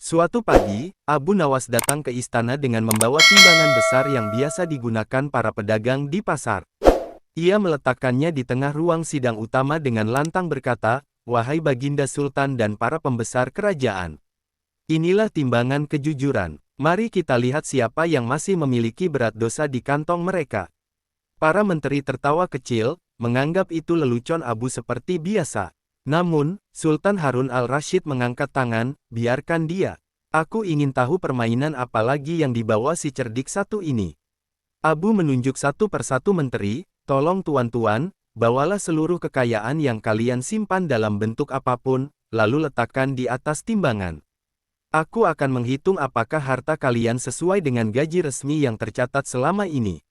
Suatu pagi, Abu Nawas datang ke istana dengan membawa timbangan besar yang biasa digunakan para pedagang di pasar. Ia meletakkannya di tengah ruang sidang utama dengan lantang berkata, "Wahai Baginda Sultan dan para pembesar kerajaan. Inilah timbangan kejujuran. Mari kita lihat siapa yang masih memiliki berat dosa di kantong mereka." Para menteri tertawa kecil, menganggap itu lelucon Abu seperti biasa. Namun, Sultan Harun al-Rashid mengangkat tangan, "Biarkan dia. Aku ingin tahu permainan apa lagi yang dibawa si cerdik satu ini." Abu menunjuk satu persatu menteri, "Tolong tuan-tuan, bawalah seluruh kekayaan yang kalian simpan dalam bentuk apapun, lalu letakkan di atas timbangan. Aku akan menghitung apakah harta kalian sesuai dengan gaji resmi yang tercatat selama ini."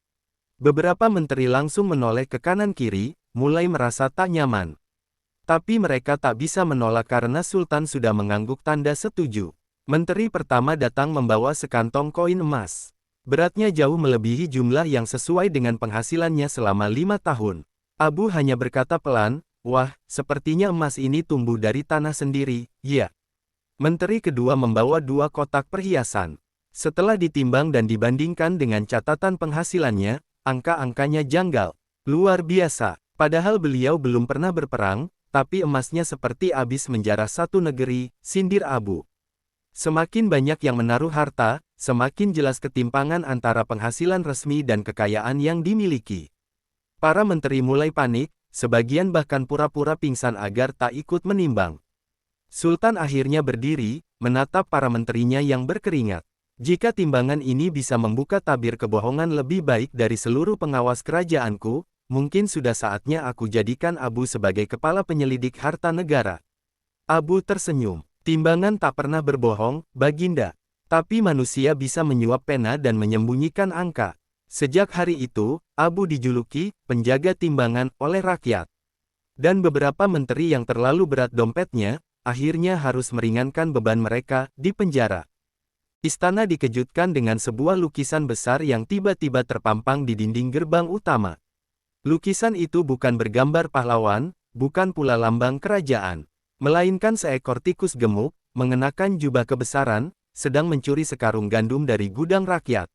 Beberapa menteri langsung menoleh ke kanan-kiri, mulai merasa tak nyaman. Tapi mereka tak bisa menolak karena Sultan sudah mengangguk tanda setuju. Menteri pertama datang membawa sekantong koin emas. Beratnya jauh melebihi jumlah yang sesuai dengan penghasilannya selama 5 tahun. Abu hanya berkata pelan, "Wah, sepertinya emas ini tumbuh dari tanah sendiri." "Ya." Menteri kedua membawa 2 kotak perhiasan. Setelah ditimbang dan dibandingkan dengan catatan penghasilannya, angka-angkanya janggal. Luar biasa. Padahal beliau belum pernah berperang, tapi emasnya seperti habis menjarah satu negeri, sindir Abu. Semakin banyak yang menaruh harta, semakin jelas ketimpangan antara penghasilan resmi dan kekayaan yang dimiliki. Para menteri mulai panik, sebagian bahkan pura-pura pingsan agar tak ikut menimbang. Sultan akhirnya berdiri, menatap para menterinya yang berkeringat. "Jika timbangan ini bisa membuka tabir kebohongan lebih baik dari seluruh pengawas kerajaanku, mungkin sudah saatnya aku jadikan Abu sebagai kepala penyelidik harta negara." Abu tersenyum. "Timbangan tak pernah berbohong, Baginda. Tapi manusia bisa menyuap pena dan menyembunyikan angka." Sejak hari itu, Abu dijuluki penjaga timbangan oleh rakyat. Dan beberapa menteri yang terlalu berat dompetnya, akhirnya harus meringankan beban mereka di penjara. Istana dikejutkan dengan sebuah lukisan besar yang tiba-tiba terpampang di dinding gerbang utama. Lukisan itu bukan bergambar pahlawan, bukan pula lambang kerajaan, melainkan seekor tikus gemuk, mengenakan jubah kebesaran, sedang mencuri sekarung gandum dari gudang rakyat.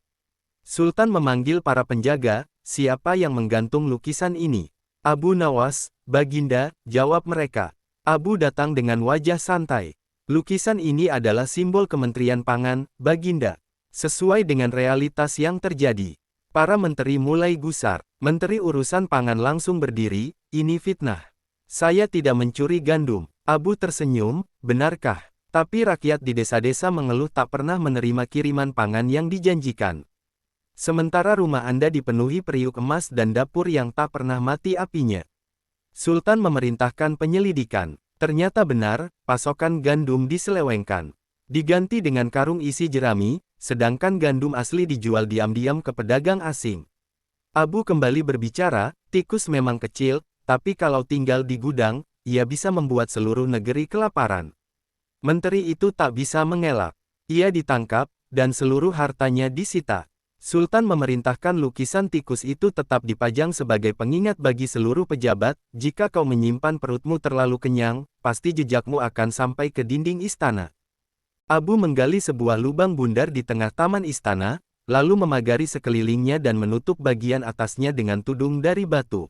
Sultan memanggil para penjaga, "Siapa yang menggantung lukisan ini?" "Abu Nawas, Baginda," jawab mereka. Abu datang dengan wajah santai. "Lukisan ini adalah simbol Kementerian Pangan, Baginda. Sesuai dengan realitas yang terjadi." Para menteri mulai gusar. Menteri urusan pangan langsung berdiri, "Ini fitnah. Saya tidak mencuri gandum." Abu tersenyum, "Benarkah? Tapi rakyat di desa-desa mengeluh tak pernah menerima kiriman pangan yang dijanjikan. Sementara rumah Anda dipenuhi periuk emas dan dapur yang tak pernah mati apinya." Sultan memerintahkan penyelidikan. Ternyata benar, pasokan gandum diselewengkan. Diganti dengan karung isi jerami, sedangkan gandum asli dijual diam-diam ke pedagang asing. Abu kembali berbicara, "Tikus memang kecil, tapi kalau tinggal di gudang, ia bisa membuat seluruh negeri kelaparan." Menteri itu tak bisa mengelak. Ia ditangkap, dan seluruh hartanya disita. Sultan memerintahkan lukisan tikus itu tetap dipajang sebagai pengingat bagi seluruh pejabat, "Jika kau menyimpan perutmu terlalu kenyang, pasti jejakmu akan sampai ke dinding istana." Abu menggali sebuah lubang bundar di tengah taman istana, lalu memagari sekelilingnya dan menutup bagian atasnya dengan tudung dari batu.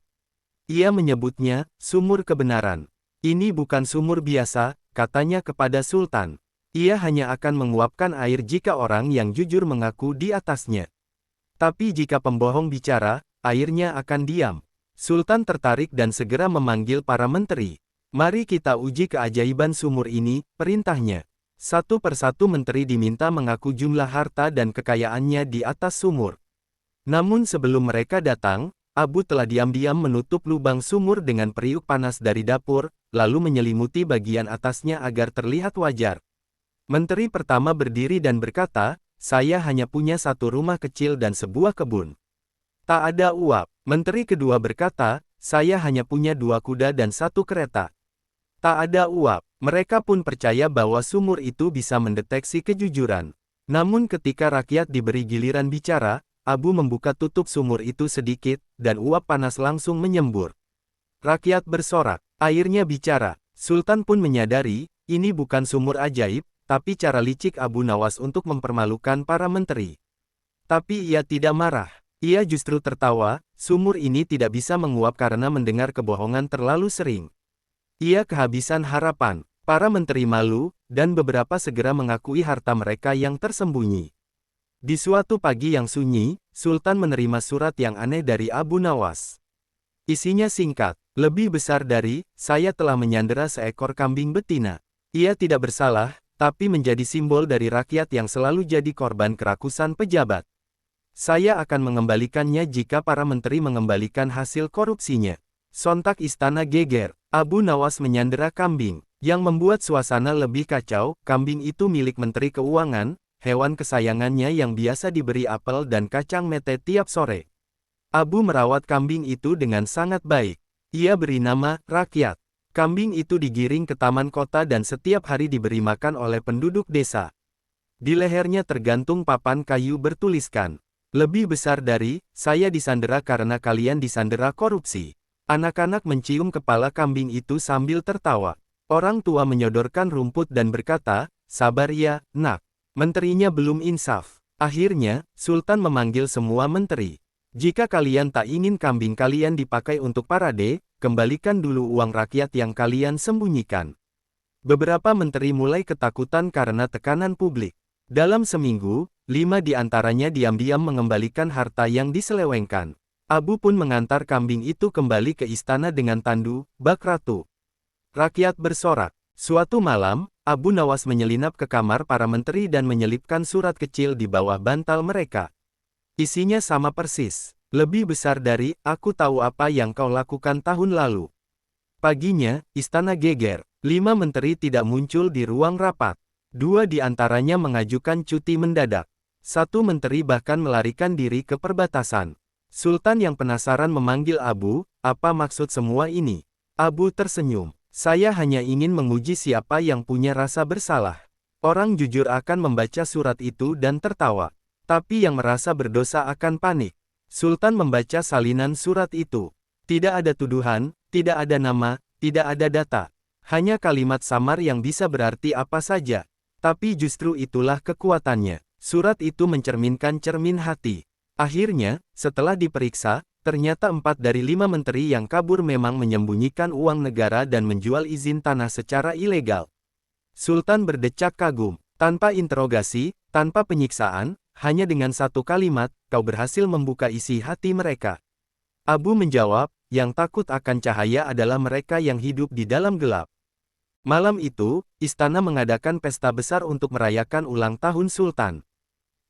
Ia menyebutnya, "Sumur Kebenaran." "Ini bukan sumur biasa," katanya kepada Sultan. "Ia hanya akan menguapkan air jika orang yang jujur mengaku di atasnya. Tapi jika pembohong bicara, airnya akan diam." Sultan tertarik dan segera memanggil para menteri. "Mari kita uji keajaiban sumur ini," perintahnya. Satu persatu menteri diminta mengaku jumlah harta dan kekayaannya di atas sumur. Namun sebelum mereka datang, Abu telah diam-diam menutup lubang sumur dengan periuk panas dari dapur, lalu menyelimuti bagian atasnya agar terlihat wajar. Menteri pertama berdiri dan berkata, "Saya hanya punya satu rumah kecil dan sebuah kebun. Tak ada uap." Menteri kedua berkata, "Saya hanya punya 2 kuda dan 1 kereta. Tak ada uap." Mereka pun percaya bahwa sumur itu bisa mendeteksi kejujuran. Namun ketika rakyat diberi giliran bicara, Abu membuka tutup sumur itu sedikit, dan uap panas langsung menyembur. Rakyat bersorak, airnya bicara. Sultan pun menyadari, ini bukan sumur ajaib, tapi cara licik Abu Nawas untuk mempermalukan para menteri. Tapi ia tidak marah. Ia justru tertawa, sumur ini tidak bisa menguap karena mendengar kebohongan terlalu sering. Ia kehabisan harapan. Para menteri malu, dan beberapa segera mengakui harta mereka yang tersembunyi. Di suatu pagi yang sunyi, Sultan menerima surat yang aneh dari Abu Nawas. Isinya singkat, lebih besar dari, saya telah menyandera seekor kambing betina. Ia tidak bersalah, tapi menjadi simbol dari rakyat yang selalu jadi korban kerakusan pejabat. Saya akan mengembalikannya jika para menteri mengembalikan hasil korupsinya. Sontak istana geger. Abu Nawas menyandera kambing. Yang membuat suasana lebih kacau, kambing itu milik Menteri Keuangan, hewan kesayangannya yang biasa diberi apel dan kacang mete tiap sore. Abu merawat kambing itu dengan sangat baik. Ia beri nama, Rakyat. Kambing itu digiring ke taman kota dan setiap hari diberi makan oleh penduduk desa. Di lehernya tergantung papan kayu bertuliskan, lebih besar dari, saya disandera karena kalian disandera korupsi. Anak-anak mencium kepala kambing itu sambil tertawa. Orang tua menyodorkan rumput dan berkata, sabar ya, nak. Menterinya belum insaf. Akhirnya, Sultan memanggil semua menteri. Jika kalian tak ingin kambing kalian dipakai untuk parade, kembalikan dulu uang rakyat yang kalian sembunyikan. Beberapa menteri mulai ketakutan karena tekanan publik. Dalam seminggu, 5 di antaranya diam-diam mengembalikan harta yang diselewengkan. Abu pun mengantar kambing itu kembali ke istana dengan tandu, bak ratu. Rakyat bersorak. Suatu malam, Abu Nawas menyelinap ke kamar para menteri dan menyelipkan surat kecil di bawah bantal mereka. Isinya sama persis, lebih besar dari, aku tahu apa yang kau lakukan tahun lalu. Paginya, istana geger. 5 menteri tidak muncul di ruang rapat. 2 di antaranya mengajukan cuti mendadak. 1 menteri bahkan melarikan diri ke perbatasan. Sultan yang penasaran memanggil Abu, apa maksud semua ini? Abu tersenyum. Saya hanya ingin menguji siapa yang punya rasa bersalah. Orang jujur akan membaca surat itu dan tertawa. Tapi yang merasa berdosa akan panik. Sultan membaca salinan surat itu. Tidak ada tuduhan, tidak ada nama, tidak ada data. Hanya kalimat samar yang bisa berarti apa saja. Tapi justru itulah kekuatannya. Surat itu mencerminkan cermin hati. Akhirnya, setelah diperiksa, ternyata 4 dari 5 menteri yang kabur memang menyembunyikan uang negara dan menjual izin tanah secara ilegal. Sultan berdecak kagum. Tanpa interogasi, tanpa penyiksaan, hanya dengan 1 kalimat, kau berhasil membuka isi hati mereka. Abu menjawab, yang takut akan cahaya adalah mereka yang hidup di dalam gelap. Malam itu, istana mengadakan pesta besar untuk merayakan ulang tahun Sultan.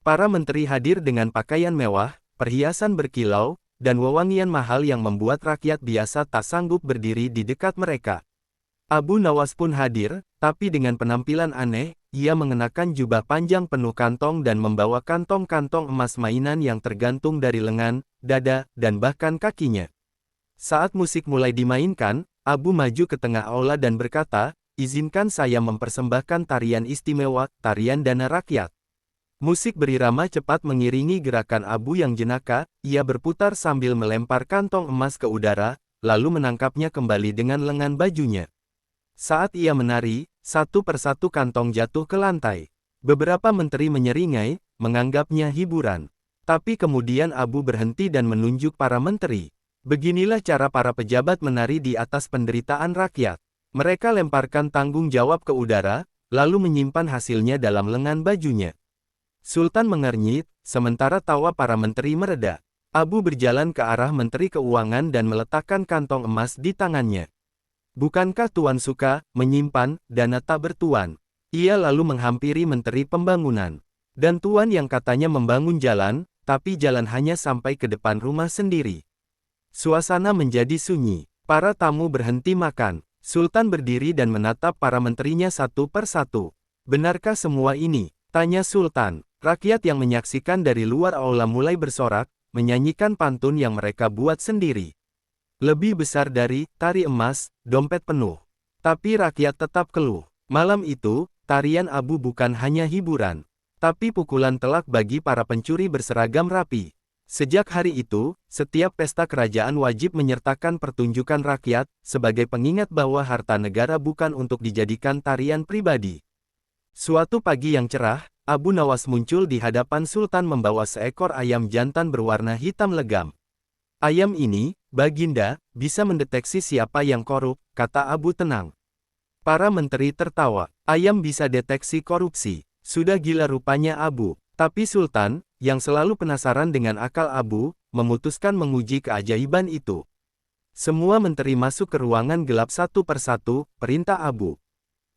Para menteri hadir dengan pakaian mewah, perhiasan berkilau, dan wewangian mahal yang membuat rakyat biasa tak sanggup berdiri di dekat mereka. Abu Nawas pun hadir, tapi dengan penampilan aneh, ia mengenakan jubah panjang penuh kantong dan membawa kantong-kantong emas mainan yang tergantung dari lengan, dada, dan bahkan kakinya. Saat musik mulai dimainkan, Abu maju ke tengah aula dan berkata, izinkan saya mempersembahkan tarian istimewa, tarian dana rakyat. Musik berirama cepat mengiringi gerakan Abu yang jenaka, ia berputar sambil melempar kantong emas ke udara, lalu menangkapnya kembali dengan lengan bajunya. Saat ia menari, satu persatu kantong jatuh ke lantai. Beberapa menteri menyeringai, menganggapnya hiburan. Tapi kemudian Abu berhenti dan menunjuk para menteri. Beginilah cara para pejabat menari di atas penderitaan rakyat. Mereka lemparkan tanggung jawab ke udara, lalu menyimpan hasilnya dalam lengan bajunya. Sultan mengernyit, sementara tawa para menteri mereda. Abu berjalan ke arah Menteri Keuangan dan meletakkan kantong emas di tangannya. Bukankah Tuan suka menyimpan dana tak bertuan? Ia lalu menghampiri Menteri Pembangunan. Dan Tuan yang katanya membangun jalan, tapi jalan hanya sampai ke depan rumah sendiri. Suasana menjadi sunyi. Para tamu berhenti makan. Sultan berdiri dan menatap para menterinya satu persatu. Benarkah semua ini? Tanya Sultan. Rakyat yang menyaksikan dari luar aula mulai bersorak, menyanyikan pantun yang mereka buat sendiri. Lebih besar dari tari emas, dompet penuh. Tapi rakyat tetap keluh. Malam itu, tarian Abu bukan hanya hiburan, tapi pukulan telak bagi para pencuri berseragam rapi. Sejak hari itu, setiap pesta kerajaan wajib menyertakan pertunjukan rakyat, sebagai pengingat bahwa harta negara bukan untuk dijadikan tarian pribadi. Suatu pagi yang cerah, Abu Nawas muncul di hadapan Sultan membawa seekor ayam jantan berwarna hitam legam. Ayam ini, Baginda, bisa mendeteksi siapa yang korup, kata Abu tenang. Para menteri tertawa. Ayam bisa deteksi korupsi. Sudah gila rupanya Abu. Tapi Sultan, yang selalu penasaran dengan akal Abu, memutuskan menguji keajaiban itu. Semua menteri masuk ke ruangan gelap satu persatu, perintah Abu.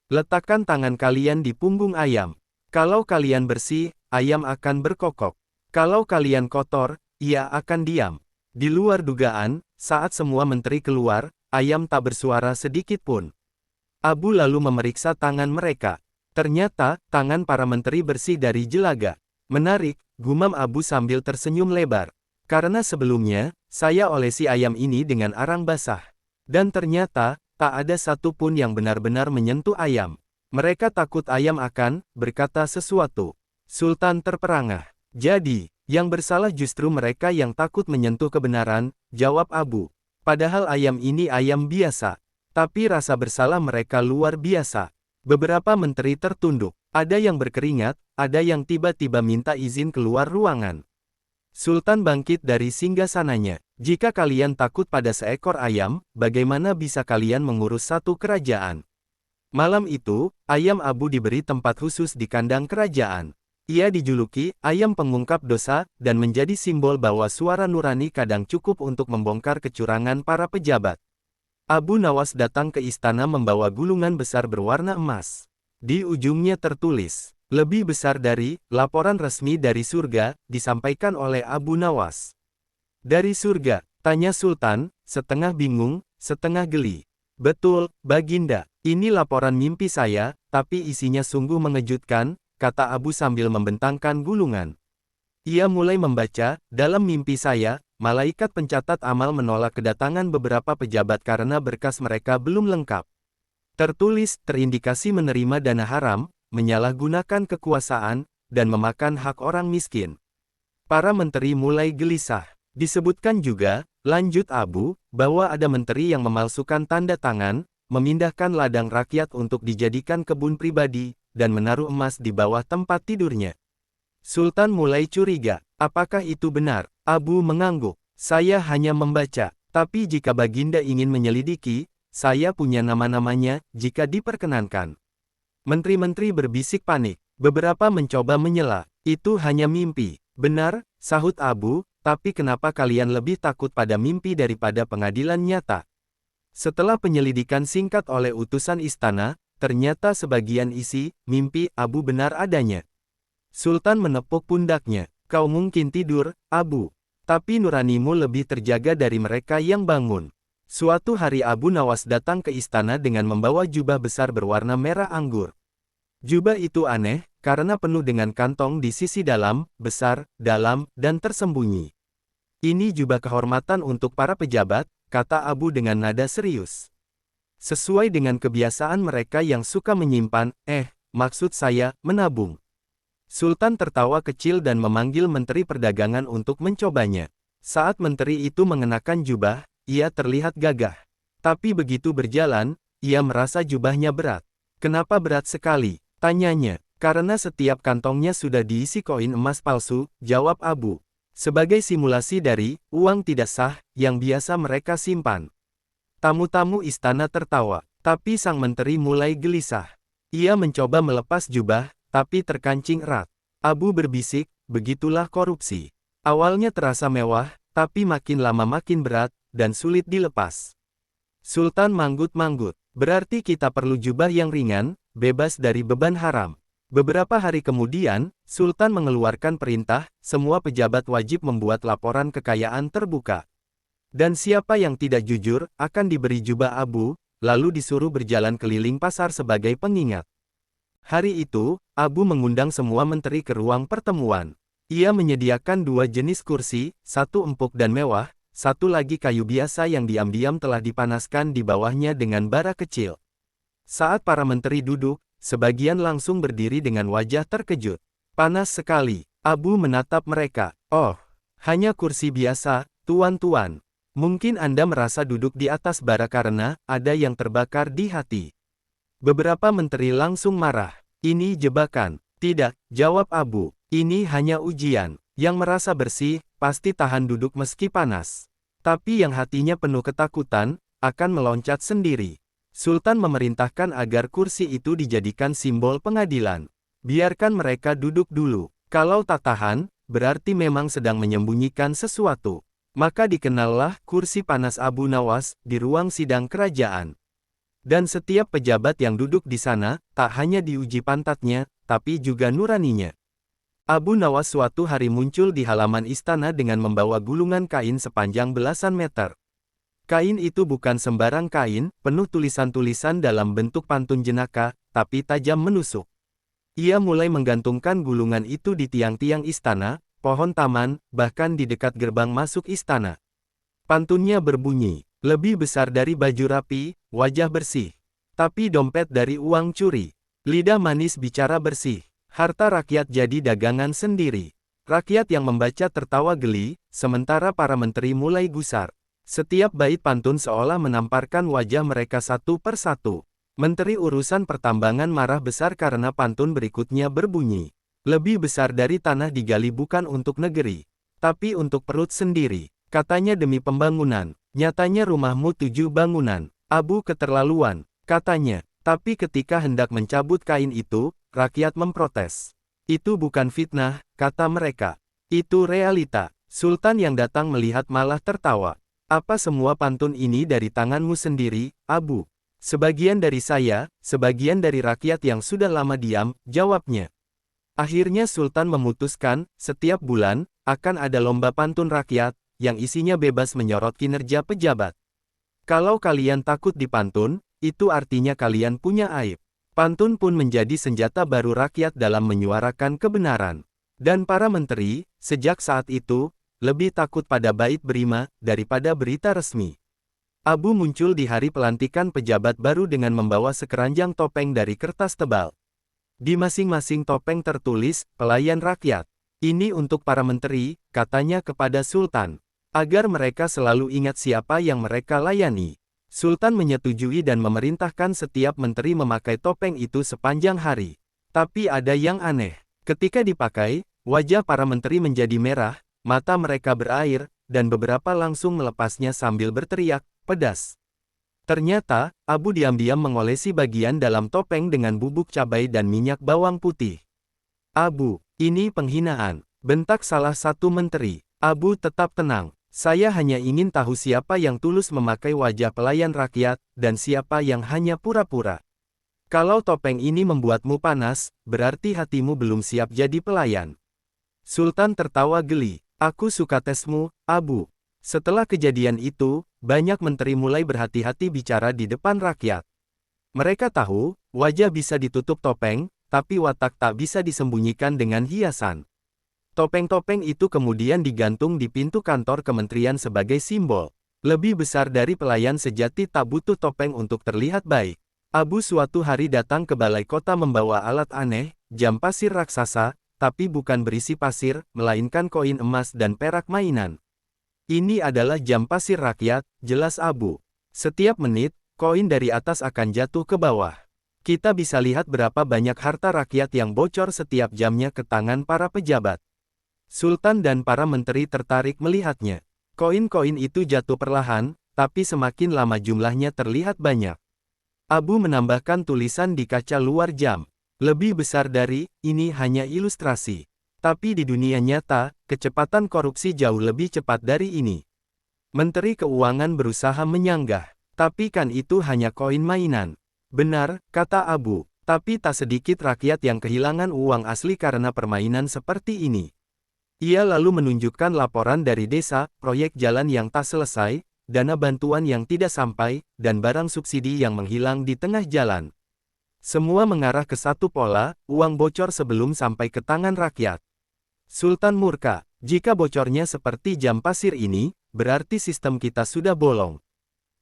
Letakkan tangan kalian di punggung ayam. Kalau kalian bersih, ayam akan berkokok. Kalau kalian kotor, ia akan diam. Di luar dugaan, saat semua menteri keluar, ayam tak bersuara sedikit pun. Abu lalu memeriksa tangan mereka. Ternyata, tangan para menteri bersih dari jelaga. Menarik, gumam Abu sambil tersenyum lebar. Karena sebelumnya, saya olesi ayam ini dengan arang basah. Dan ternyata, tak ada satu pun yang benar-benar menyentuh ayam. Mereka takut ayam akan berkata sesuatu. Sultan terperangah. Jadi, yang bersalah justru mereka yang takut menyentuh kebenaran, jawab Abu. Padahal ayam ini ayam biasa. Tapi rasa bersalah mereka luar biasa. Beberapa menteri tertunduk. Ada yang berkeringat, ada yang tiba-tiba minta izin keluar ruangan. Sultan bangkit dari singgasananya. Jika kalian takut pada seekor ayam, bagaimana bisa kalian mengurus satu kerajaan? Malam itu, ayam Abu diberi tempat khusus di kandang kerajaan. Ia dijuluki ayam pengungkap dosa, dan menjadi simbol bahwa suara nurani kadang cukup untuk membongkar kecurangan para pejabat. Abu Nawas datang ke istana membawa gulungan besar berwarna emas. Di ujungnya tertulis, lebih besar dari laporan resmi dari surga, disampaikan oleh Abu Nawas. Dari surga, tanya Sultan, setengah bingung, setengah geli. Betul, Baginda, ini laporan mimpi saya, tapi isinya sungguh mengejutkan, kata Abu sambil membentangkan gulungan. Ia mulai membaca, dalam mimpi saya, malaikat pencatat amal menolak kedatangan beberapa pejabat karena berkas mereka belum lengkap. Tertulis, terindikasi menerima dana haram, menyalahgunakan kekuasaan, dan memakan hak orang miskin. Para menteri mulai gelisah. Disebutkan juga, lanjut Abu, bahwa ada menteri yang memalsukan tanda tangan, memindahkan ladang rakyat untuk dijadikan kebun pribadi, dan menaruh emas di bawah tempat tidurnya. Sultan mulai curiga. Apakah itu benar? Abu mengangguk. Saya hanya membaca. Tapi jika Baginda ingin menyelidiki, saya punya nama-namanya, jika diperkenankan. Menteri-menteri berbisik panik. Beberapa mencoba menyela. Itu hanya mimpi. Benar, sahut Abu, tapi kenapa kalian lebih takut pada mimpi daripada pengadilan nyata? Setelah penyelidikan singkat oleh utusan istana, ternyata sebagian isi mimpi Abu benar adanya. Sultan menepuk pundaknya. Kau mungkin tidur, Abu. Tapi nuranimu lebih terjaga dari mereka yang bangun. Suatu hari Abu Nawas datang ke istana dengan membawa jubah besar berwarna merah anggur. Jubah itu aneh, karena penuh dengan kantong di sisi dalam, besar, dalam, dan tersembunyi. Ini jubah kehormatan untuk para pejabat, kata Abu dengan nada serius. Sesuai dengan kebiasaan mereka yang suka menyimpan, maksud saya, menabung. Sultan tertawa kecil dan memanggil Menteri Perdagangan untuk mencobanya. Saat menteri itu mengenakan jubah, ia terlihat gagah. Tapi begitu berjalan, ia merasa jubahnya berat. Kenapa berat sekali? Tanyanya. Karena setiap kantongnya sudah diisi koin emas palsu, jawab Abu. Sebagai simulasi dari uang tidak sah yang biasa mereka simpan. Tamu-tamu istana tertawa, tapi sang menteri mulai gelisah. Ia mencoba melepas jubah, tapi terkancing erat. Abu berbisik, begitulah korupsi. Awalnya terasa mewah, tapi makin lama makin berat, dan sulit dilepas. Sultan manggut-manggut. Berarti kita perlu jubah yang ringan, bebas dari beban haram. Beberapa hari kemudian, Sultan mengeluarkan perintah, semua pejabat wajib membuat laporan kekayaan terbuka. Dan siapa yang tidak jujur, akan diberi jubah abu, lalu disuruh berjalan keliling pasar sebagai pengingat. Hari itu, Abu mengundang semua menteri ke ruang pertemuan. Ia menyediakan 2 jenis kursi, satu empuk dan mewah, satu lagi kayu biasa yang diam-diam telah dipanaskan di bawahnya dengan bara kecil. Saat para menteri duduk, sebagian langsung berdiri dengan wajah terkejut. Panas sekali. Abu menatap mereka. Oh, hanya kursi biasa, tuan-tuan. Mungkin Anda merasa duduk di atas bara karena ada yang terbakar di hati. Beberapa menteri langsung marah. Ini jebakan. Tidak, jawab Abu. Ini hanya ujian. Yang merasa bersih, pasti tahan duduk meski panas. Tapi yang hatinya penuh ketakutan, akan meloncat sendiri. Sultan memerintahkan agar kursi itu dijadikan simbol pengadilan. Biarkan mereka duduk dulu. Kalau tak tahan, berarti memang sedang menyembunyikan sesuatu. Maka dikenallah kursi panas Abu Nawas di ruang sidang kerajaan. Dan setiap pejabat yang duduk di sana, tak hanya diuji pantatnya, tapi juga nuraninya. Abu Nawas suatu hari muncul di halaman istana dengan membawa gulungan kain sepanjang belasan meter. Kain itu bukan sembarang kain, penuh tulisan-tulisan dalam bentuk pantun jenaka, tapi tajam menusuk. Ia mulai menggantungkan gulungan itu di tiang-tiang istana, pohon taman, bahkan di dekat gerbang masuk istana. Pantunnya berbunyi, lebih besar dari baju rapi, wajah bersih. Tapi dompet dari uang curi. Lidah manis bicara bersih. Harta rakyat jadi dagangan sendiri. Rakyat yang membaca tertawa geli, sementara para menteri mulai gusar. Setiap bait pantun seolah menamparkan wajah mereka satu persatu. Menteri urusan pertambangan marah besar karena pantun berikutnya berbunyi. Lebih besar dari tanah digali bukan untuk negeri, tapi untuk perut sendiri. Katanya demi pembangunan, nyatanya rumahmu 7 bangunan. Abu keterlaluan, katanya. Tapi ketika hendak mencabut kain itu, rakyat memprotes. Itu bukan fitnah, kata mereka. Itu realita. Sultan yang datang melihat malah tertawa. Apa semua pantun ini dari tanganmu sendiri, Abu? Sebagian dari saya, sebagian dari rakyat yang sudah lama diam, jawabnya. Akhirnya Sultan memutuskan, setiap bulan, akan ada lomba pantun rakyat, yang isinya bebas menyorot kinerja pejabat. Kalau kalian takut dipantun, itu artinya kalian punya aib. Pantun pun menjadi senjata baru rakyat dalam menyuarakan kebenaran. Dan para menteri, sejak saat itu, lebih takut pada bait berima, daripada berita resmi. Abu muncul di hari pelantikan pejabat baru dengan membawa sekeranjang topeng dari kertas tebal. Di masing-masing topeng tertulis, pelayan rakyat. Ini untuk para menteri, katanya kepada Sultan. Agar mereka selalu ingat siapa yang mereka layani. Sultan menyetujui dan memerintahkan setiap menteri memakai topeng itu sepanjang hari. Tapi ada yang aneh. Ketika dipakai, wajah para menteri menjadi merah, mata mereka berair, dan beberapa langsung melepasnya sambil berteriak, pedas. Ternyata, Abu diam-diam mengolesi bagian dalam topeng dengan bubuk cabai dan minyak bawang putih. Abu, ini penghinaan, bentak salah satu menteri. Abu tetap tenang. Saya hanya ingin tahu siapa yang tulus memakai wajah pelayan rakyat, dan siapa yang hanya pura-pura. Kalau topeng ini membuatmu panas, berarti hatimu belum siap jadi pelayan. Sultan tertawa geli. Aku suka tesmu, Abu. Setelah kejadian itu, banyak menteri mulai berhati-hati bicara di depan rakyat. Mereka tahu, wajah bisa ditutup topeng, tapi watak tak bisa disembunyikan dengan hiasan. Topeng-topeng itu kemudian digantung di pintu kantor kementerian sebagai simbol. Lebih besar dari pelayan sejati tak butuh topeng untuk terlihat baik. Abu suatu hari datang ke balai kota membawa alat aneh, jam pasir raksasa, tapi bukan berisi pasir, melainkan koin emas dan perak mainan. Ini adalah jam pasir rakyat, jelas Abu. Setiap menit, koin dari atas akan jatuh ke bawah. Kita bisa lihat berapa banyak harta rakyat yang bocor setiap jamnya ke tangan para pejabat. Sultan dan para menteri tertarik melihatnya. Koin-koin itu jatuh perlahan, tapi semakin lama jumlahnya terlihat banyak. Abu menambahkan tulisan di kaca luar jam. Lebih besar dari, ini hanya ilustrasi. Tapi di dunia nyata, kecepatan korupsi jauh lebih cepat dari ini. Menteri Keuangan berusaha menyanggah. Tapi kan itu hanya koin mainan. Benar, kata Abu. Tapi tak sedikit rakyat yang kehilangan uang asli karena permainan seperti ini. Ia lalu menunjukkan laporan dari desa, proyek jalan yang tak selesai, dana bantuan yang tidak sampai, dan barang subsidi yang menghilang di tengah jalan. Semua mengarah ke satu pola, uang bocor sebelum sampai ke tangan rakyat. Sultan murka, jika bocornya seperti jam pasir ini, berarti sistem kita sudah bolong.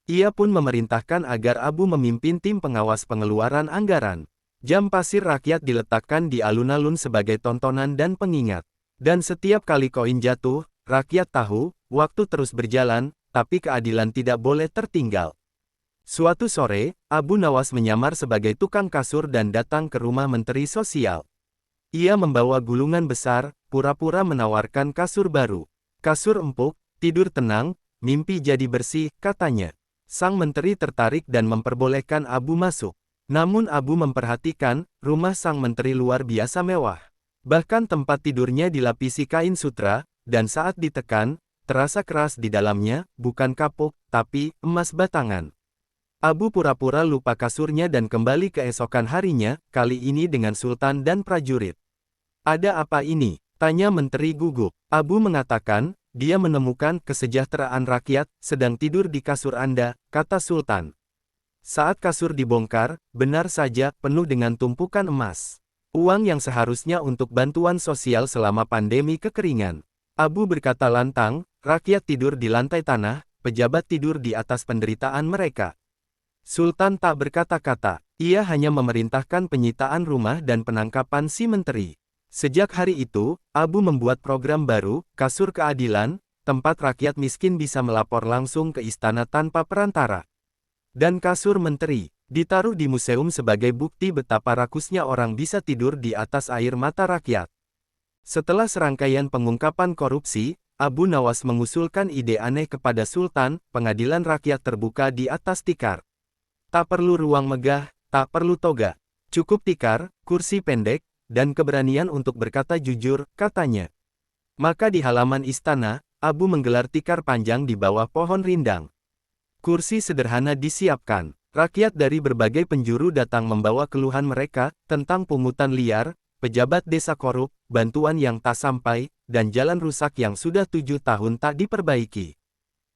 Ia pun memerintahkan agar Abu memimpin tim pengawas pengeluaran anggaran. Jam pasir rakyat diletakkan di alun-alun sebagai tontonan dan pengingat. Dan setiap kali koin jatuh, rakyat tahu, waktu terus berjalan, tapi keadilan tidak boleh tertinggal. Suatu sore, Abu Nawas menyamar sebagai tukang kasur dan datang ke rumah Menteri Sosial. Ia membawa gulungan besar, pura-pura menawarkan kasur baru. Kasur empuk, tidur tenang, mimpi jadi bersih, katanya. Sang menteri tertarik dan memperbolehkan Abu masuk. Namun Abu memperhatikan, rumah sang menteri luar biasa mewah. Bahkan tempat tidurnya dilapisi kain sutra, dan saat ditekan, terasa keras di dalamnya, bukan kapuk, tapi emas batangan. Abu pura-pura lupa kasurnya dan kembali keesokan harinya, kali ini dengan sultan dan prajurit. "Ada apa ini?" tanya menteri gugup. Abu mengatakan, dia menemukan kesejahteraan rakyat, sedang tidur di kasur Anda, kata sultan. Saat kasur dibongkar, benar saja, penuh dengan tumpukan emas. Uang yang seharusnya untuk bantuan sosial selama pandemi kekeringan. Abu berkata lantang, rakyat tidur di lantai tanah, pejabat tidur di atas penderitaan mereka. Sultan tak berkata-kata, ia hanya memerintahkan penyitaan rumah dan penangkapan si menteri. Sejak hari itu, Abu membuat program baru, Kasur Keadilan, tempat rakyat miskin bisa melapor langsung ke istana tanpa perantara. Dan kasur menteri, ditaruh di museum sebagai bukti betapa rakusnya orang bisa tidur di atas air mata rakyat. Setelah serangkaian pengungkapan korupsi, Abu Nawas mengusulkan ide aneh kepada Sultan, pengadilan rakyat terbuka di atas tikar. Tak perlu ruang megah, tak perlu toga. Cukup tikar, kursi pendek, dan keberanian untuk berkata jujur, katanya. Maka di halaman istana, Abu menggelar tikar panjang di bawah pohon rindang. Kursi sederhana disiapkan. Rakyat dari berbagai penjuru datang membawa keluhan mereka, tentang pungutan liar, pejabat desa korup, bantuan yang tak sampai, dan jalan rusak yang sudah 7 tahun tak diperbaiki.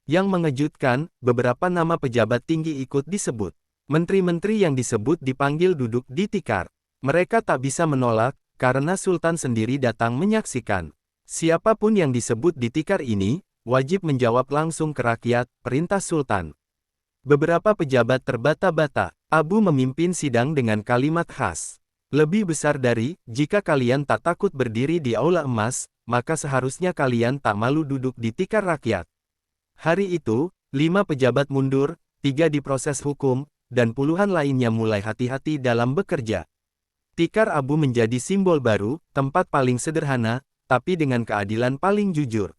Yang mengejutkan, beberapa nama pejabat tinggi ikut disebut. Menteri-menteri yang disebut dipanggil duduk di tikar. Mereka tak bisa menolak, karena Sultan sendiri datang menyaksikan. Siapapun yang disebut di tikar ini, wajib menjawab langsung ke rakyat, perintah Sultan. Beberapa pejabat terbata-bata. Abu memimpin sidang dengan kalimat khas. Lebih besar dari, jika kalian tak takut berdiri di aula emas, maka seharusnya kalian tak malu duduk di tikar rakyat. Hari itu, 5 pejabat mundur, 3 diproses hukum, dan puluhan lainnya mulai hati-hati dalam bekerja. Tikar Abu menjadi simbol baru, tempat paling sederhana, tapi dengan keadilan paling jujur.